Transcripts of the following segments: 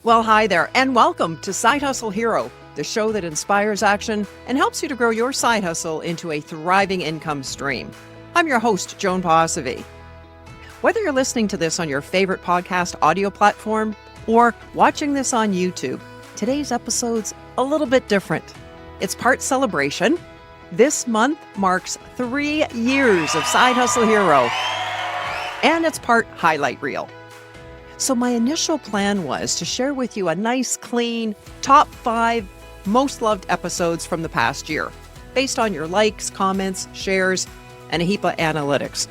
Well, hi there, and welcome to Side Hustle Hero, the show that inspires action and helps you to grow your side hustle into a thriving income stream. I'm your host, Joan Posivy. Whether you're listening to this on your favorite podcast audio platform or watching this on YouTube, today's episode's a little bit different. It's part celebration. This month marks 3 years of Side Hustle Hero, and it's part highlight reel. So my initial plan was to share with you a nice, clean, top 5 most loved episodes from the past year, based on your likes, comments, shares, and a heap of analytics.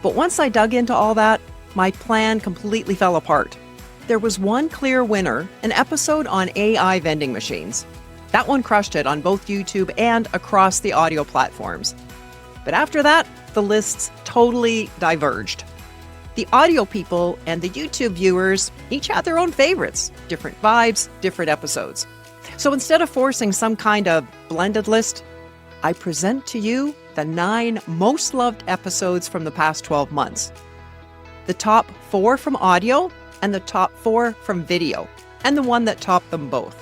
But once I dug into all that, my plan completely fell apart. There was one clear winner, an episode on AI vending machines. That one crushed it on both YouTube and across the audio platforms. But after that, the lists totally diverged. The audio people and the YouTube viewers each had their own favorites, different vibes, different episodes. So instead of forcing some kind of blended list, I present to you the 9 most loved episodes from the past 12 months. The top 4 from audio and the top 4 from video, and the one that topped them both.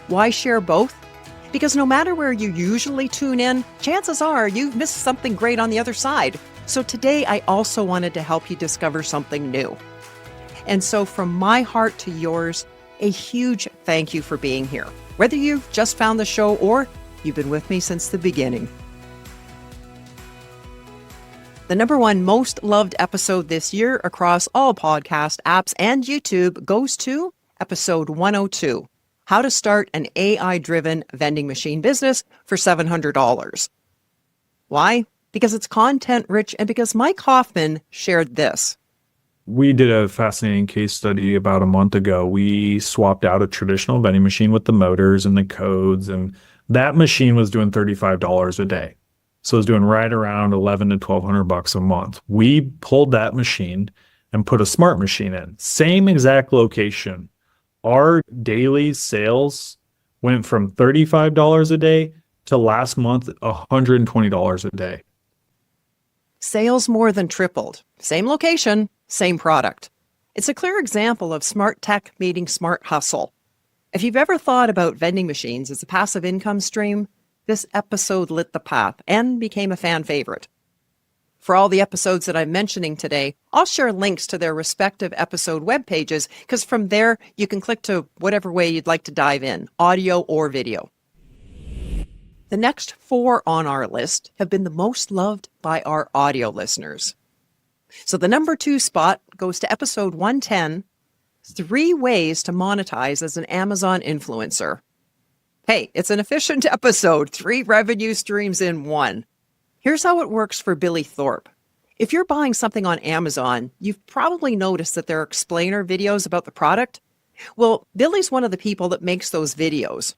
Why share both? Because no matter where you usually tune in, chances are you've missed something great on the other side. So today, I also wanted to help you discover something new. And so from my heart to yours, a huge thank you for being here. Whether you've just found the show or you've been with me since the beginning. The number 1 most loved episode this year across all podcast apps and YouTube goes to episode 102, How to Start an AI-Driven Vending Machine Business for $700. Why? Because it's content rich and because Mike Hoffman shared this. We did a fascinating case study about a month ago. We swapped out a traditional vending machine with the motors and the codes, and that machine was doing $35 a day. So it was doing right around $1,100 to $1,200 a month. We pulled that machine and put a smart machine in. Same exact location. Our daily sales went from $35 a day to last month $120 a day. Sales more than tripled. Same location, same product. It's a clear example of smart tech meeting smart hustle. If you've ever thought about vending machines as a passive income stream, this episode lit the path and became a fan favorite. For all the episodes that I'm mentioning today, I'll share links to their respective episode web pages because from there you can click to whatever way you'd like to dive in, audio or video. The next 4 on our list have been the most loved by our audio listeners. So the number 2 spot goes to episode 110, 3 ways to monetize as an Amazon influencer. Hey, it's an efficient episode, 3 revenue streams in one. Here's how it works for Billy Thorpe. If you're buying something on Amazon, you've probably noticed that there are explainer videos about the product. Well, Billy's one of the people that makes those videos.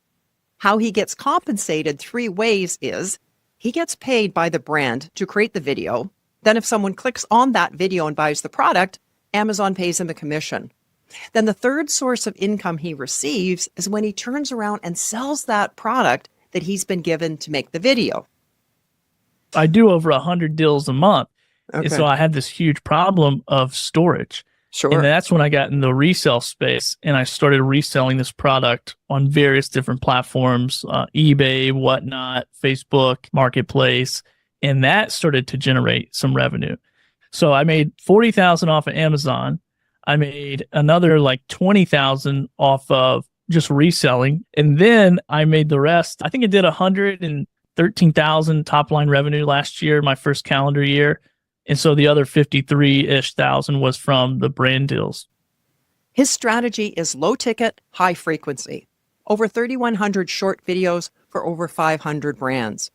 How he gets compensated 3 ways is he gets paid by the brand to create the video. Then if someone clicks on that video and buys the product, Amazon pays him a commission. Then the third source of income he receives is when he turns around and sells that product that he's been given to make the video. I do over 100 deals a month. Okay. And so I had this huge problem of storage. Sure. And that's when I got in the resale space and I started reselling this product on various different platforms, eBay, whatnot, Facebook, Marketplace. And that started to generate some revenue. So I made $40,000 off of Amazon. I made another like $20,000 off of just reselling. And then I made the rest. I think I did $113,000 top line revenue last year, my first calendar year. And so the other 53-ish thousand was from the brand deals. His strategy is low ticket, high frequency. Over 3,100 short videos for over 500 brands.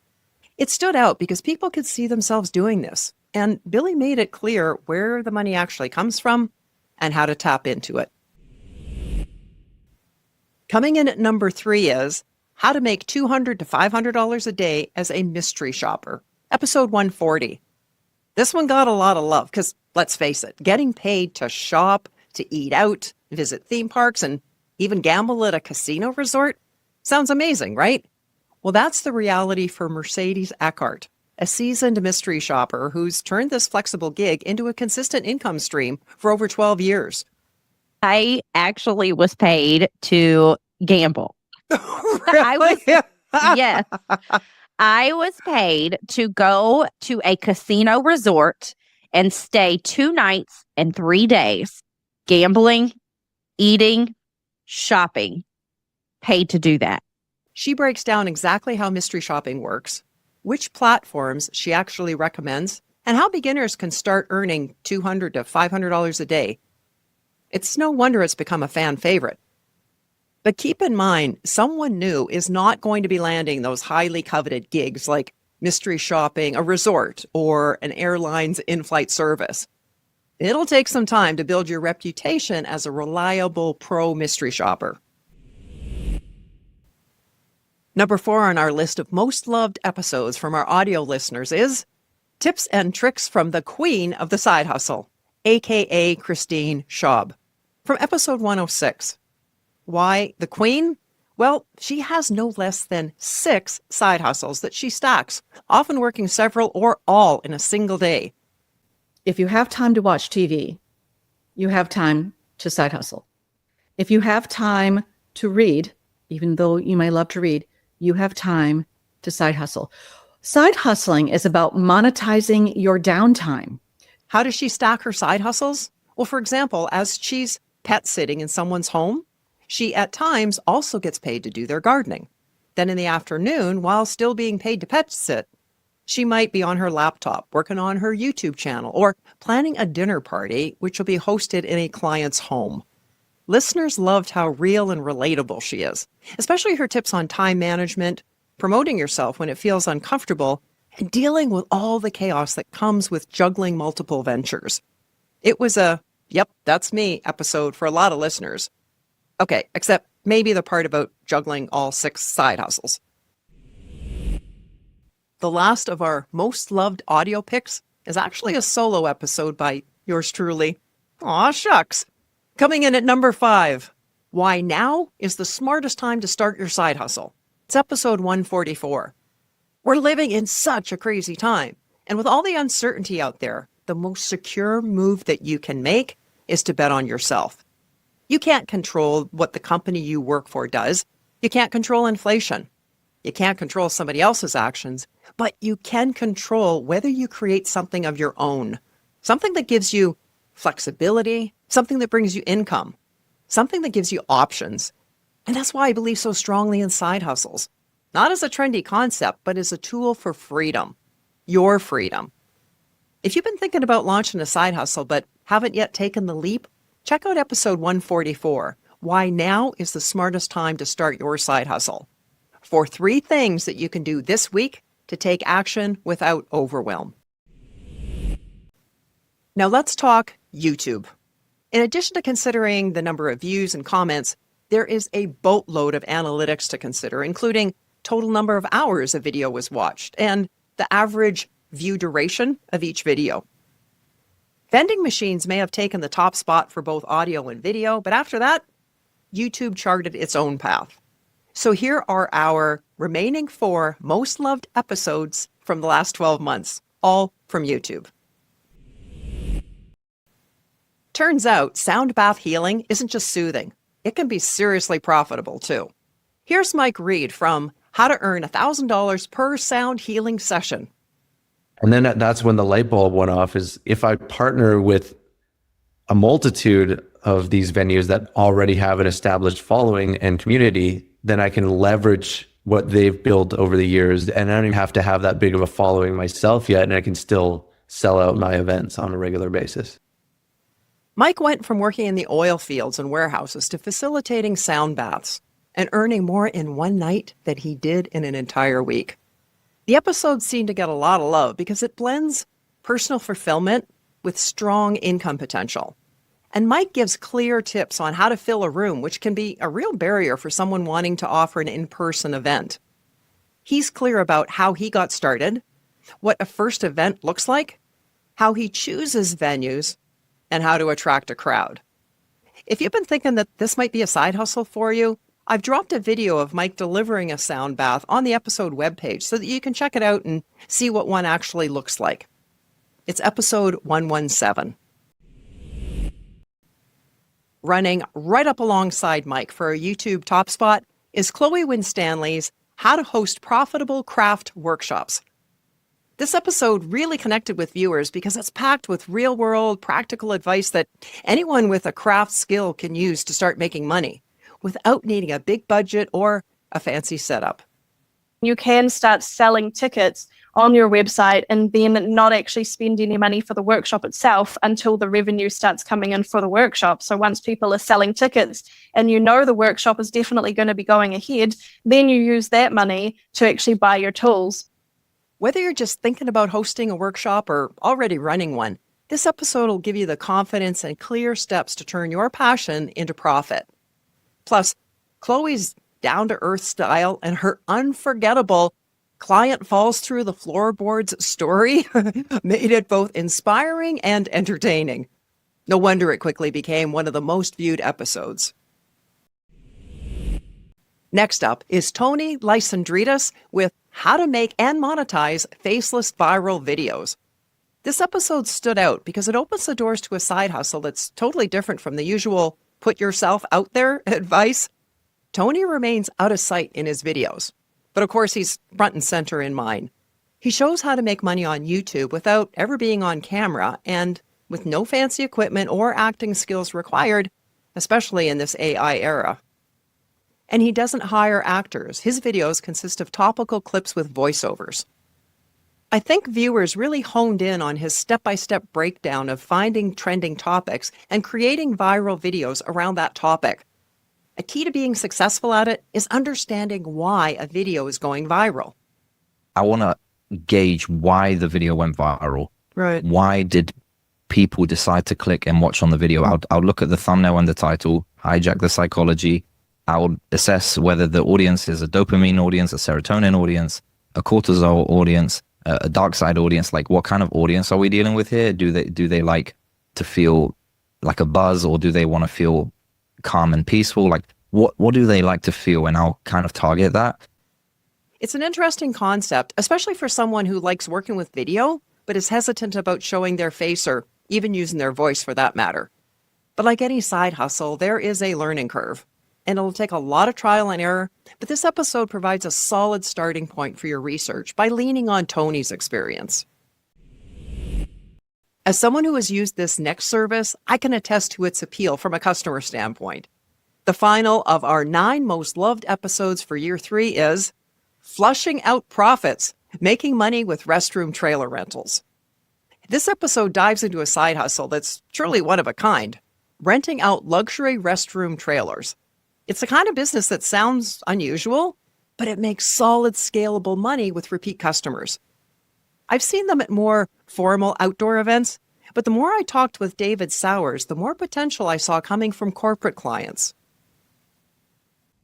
It stood out because people could see themselves doing this. And Billy made it clear where the money actually comes from and how to tap into it. Coming in at number 3 is how to make $200 to $500 a day as a mystery shopper. Episode 140. This one got a lot of love because, let's face it, getting paid to shop, to eat out, visit theme parks, and even gamble at a casino resort sounds amazing, right? Well, that's the reality for Mercedes Eckhart, a seasoned mystery shopper who's turned this flexible gig into a consistent income stream for over 12 years. I actually was paid to gamble. Really? Yes. I was paid to go to a casino resort and stay 2 nights and 3 days, gambling, eating, shopping, paid to do that. She breaks down exactly how mystery shopping works, which platforms she actually recommends, and how beginners can start earning $200 to $500 a day. It's no wonder it's become a fan favorite. But keep in mind, someone new is not going to be landing those highly coveted gigs like mystery shopping, a resort, or an airline's in-flight service. It'll take some time to build your reputation as a reliable pro mystery shopper. Number 4 on our list of most loved episodes from our audio listeners is Tips and Tricks from the Queen of the Side Hustle, aka Christine Schaub, from episode 106. Why the Queen? Well, she has no less than 6 side hustles that she stacks, often working several or all in a single day. If you have time to watch TV, you have time to side hustle. If you have time to read, even though you may love to read, you have time to side hustle. Side hustling is about monetizing your downtime. How does she stack her side hustles? Well, for example, as she's pet sitting in someone's home, she at times also gets paid to do their gardening. Then in the afternoon, while still being paid to pet sit, she might be on her laptop working on her YouTube channel or planning a dinner party, which will be hosted in a client's home. Listeners loved how real and relatable she is, especially her tips on time management, promoting yourself when it feels uncomfortable, and dealing with all the chaos that comes with juggling multiple ventures. It was a, yep, that's me episode for a lot of listeners. Okay, except maybe the part about juggling all 6 side hustles. The last of our most loved audio picks is actually a solo episode by yours truly. Aw, shucks. Coming in at number 5, Why Now is the Smartest Time to Start Your Side Hustle. It's episode 144. We're living in such a crazy time, and with all the uncertainty out there, the most secure move that you can make is to bet on yourself. You can't control what the company you work for does. You can't control inflation. You can't control somebody else's actions, but you can control whether you create something of your own, something that gives you flexibility, something that brings you income, something that gives you options. And that's why I believe so strongly in side hustles, not as a trendy concept, but as a tool for freedom, your freedom. If you've been thinking about launching a side hustle but haven't yet taken the leap, check out episode 144, Why Now is the Smartest Time to Start Your Side Hustle, for 3 things that you can do this week to take action without overwhelm. Now let's talk YouTube. In addition to considering the number of views and comments, there is a boatload of analytics to consider, including total number of hours a video was watched and the average view duration of each video. Vending machines may have taken the top spot for both audio and video, but after that, YouTube charted its own path. So here are our remaining 4 most loved episodes from the last 12 months, all from YouTube. Turns out sound bath healing isn't just soothing. It can be seriously profitable too. Here's Mike Reed from How to Earn $1,000 per Sound Healing Session. And then that's when the light bulb went off, is if I partner with a multitude of these venues that already have an established following and community, then I can leverage what they've built over the years. And I don't even have to have that big of a following myself yet. And I can still sell out my events on a regular basis. Mike went from working in the oil fields and warehouses to facilitating sound baths and earning more in one night than he did in an entire week. The episodes seem to get a lot of love because it blends personal fulfillment with strong income potential. And Mike gives clear tips on how to fill a room, which can be a real barrier for someone wanting to offer an in-person event. He's clear about how he got started, what a first event looks like, how he chooses venues, and how to attract a crowd. If you've been thinking that this might be a side hustle for you, I've dropped a video of Mike delivering a sound bath on the episode webpage so that you can check it out and see what one actually looks like. It's episode 117. Running right up alongside Mike for a YouTube top spot is Chloe Winstanley's How to Host Profitable Craft Workshops. This episode really connected with viewers because it's packed with real-world, practical advice that anyone with a craft skill can use to start making money without needing a big budget or a fancy setup. You can start selling tickets on your website and then not actually spend any money for the workshop itself until the revenue starts coming in for the workshop. So once people are selling tickets and you know the workshop is definitely going to be going ahead, then you use that money to actually buy your tools. Whether you're just thinking about hosting a workshop or already running one, this episode will give you the confidence and clear steps to turn your passion into profit. Plus, Chloe's down-to-earth style and her unforgettable client falls through the floorboards story made it both inspiring and entertaining. No wonder it quickly became one of the most viewed episodes. Next up is Tony Lysandritas with How to Make and Monetize Faceless Viral Videos. This episode stood out because it opens the doors to a side hustle that's totally different from the usual put yourself out there advice. Tony remains out of sight in his videos, but of course he's front and center in mine. He shows how to make money on YouTube without ever being on camera and with no fancy equipment or acting skills required, especially in this AI era. And he doesn't hire actors. His videos consist of topical clips with voiceovers. I think viewers really honed in on his step-by-step breakdown of finding trending topics and creating viral videos around that topic. A key to being successful at it is understanding why a video is going viral. I want to gauge why the video went viral. Right. Why did people decide to click and watch on the video? I'll look at the thumbnail and the title, hijack the psychology. I'll assess whether the audience is a dopamine audience, a serotonin audience, a cortisol audience, a dark side audience. Like, what kind of audience are we dealing with here? Do they like to feel like a buzz, or do they want to feel calm and peaceful? Like, what do they like to feel? And I'll kind of target that. It's an interesting concept, especially for someone who likes working with video, but is hesitant about showing their face or even using their voice for that matter. But like any side hustle, there is a learning curve. And it'll take a lot of trial and error, but this episode provides a solid starting point for your research by leaning on Tony's experience. As someone who has used this next service, I can attest to its appeal from a customer standpoint. The final of our 9 most loved episodes for year 3 is Flushing Out Profits, Making Money with Restroom Trailer Rentals. This episode dives into a side hustle that's truly one of a kind, renting out luxury restroom trailers. It's the kind of business that sounds unusual, but it makes solid, scalable money with repeat customers. I've seen them at more formal outdoor events, but the more I talked with David Sowers, the more potential I saw coming from corporate clients.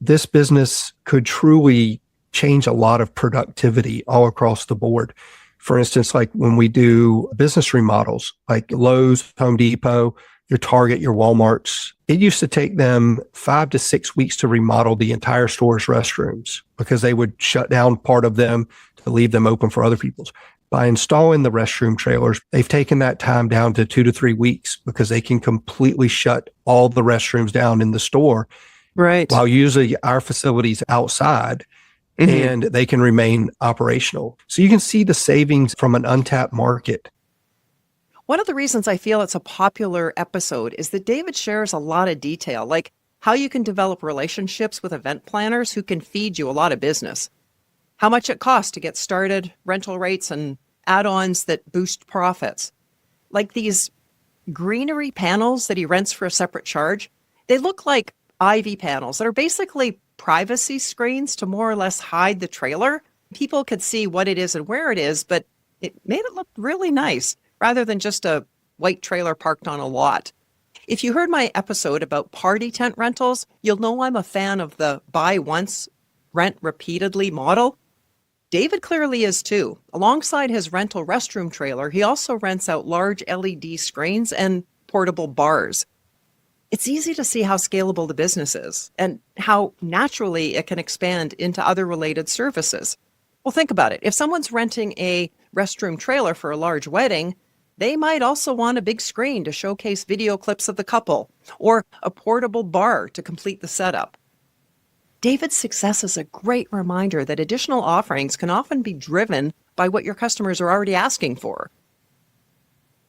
This business could truly change a lot of productivity all across the board. For instance, like when we do business remodels, like Lowe's, Home Depot, your Target, your Walmarts, it used to take them 5 to 6 weeks to remodel the entire store's restrooms because they would shut down part of them to leave them open for other people's. By installing the restroom trailers, they've taken that time down to 2 to 3 weeks because they can completely shut all the restrooms down in the store. Right. While using our facilities outside, and they can remain operational. So you can see the savings from an untapped market. One of the reasons I feel it's a popular episode is that David shares a lot of detail, like how you can develop relationships with event planners who can feed you a lot of business, how much it costs to get started, rental rates, and add-ons that boost profits. Like these greenery panels that he rents for a separate charge, they look like Ivy panels that are basically privacy screens to more or less hide the trailer. People could see what it is and where it is, but it made it look really nice, rather than just a white trailer parked on a lot. If you heard my episode about party tent rentals, you'll know I'm a fan of the buy once, rent repeatedly model. David clearly is too. Alongside his rental restroom trailer, he also rents out large LED screens and portable bars. It's easy to see how scalable the business is and how naturally it can expand into other related services. Well, think about it. If someone's renting a restroom trailer for a large wedding, They might also want a big screen to showcase video clips of the couple, or a portable bar to complete the setup. David's success is a great reminder that additional offerings can often be driven by what your customers are already asking for.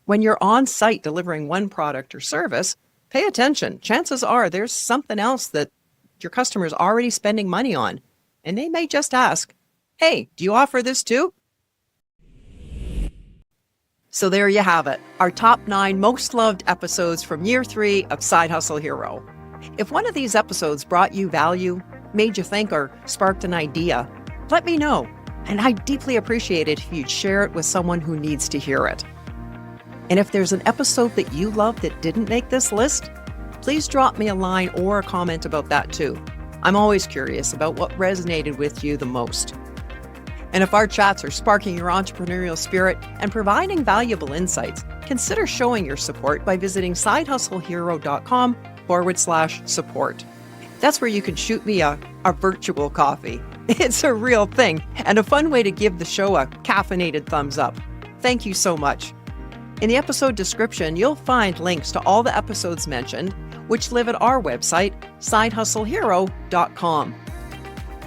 When you're on site delivering one product or service, pay attention. Chances are there's something else that your customer's already spending money on, and they may just ask, "Hey, do you offer this too?" So there you have it, our top 9 most loved episodes from year 3 of Side Hustle Hero. If one of these episodes brought you value, made you think, or sparked an idea, let me know. And I'd deeply appreciate it if you'd share it with someone who needs to hear it. And if there's an episode that you love that didn't make this list, please drop me a line or a comment about that too. I'm always curious about what resonated with you the most. And if our chats are sparking your entrepreneurial spirit and providing valuable insights, consider showing your support by visiting sidehustleHero.com/support. That's where you can shoot me a virtual coffee. It's a real thing and a fun way to give the show a caffeinated thumbs up. Thank you so much. In the episode description, you'll find links to all the episodes mentioned, which live at our website, sidehustlehero.com.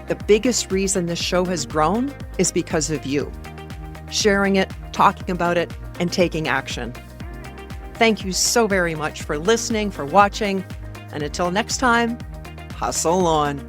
The biggest reason this show has grown is because of you. Sharing it, talking about it, and taking action. Thank you so very much for listening, for watching, and until next time, hustle on.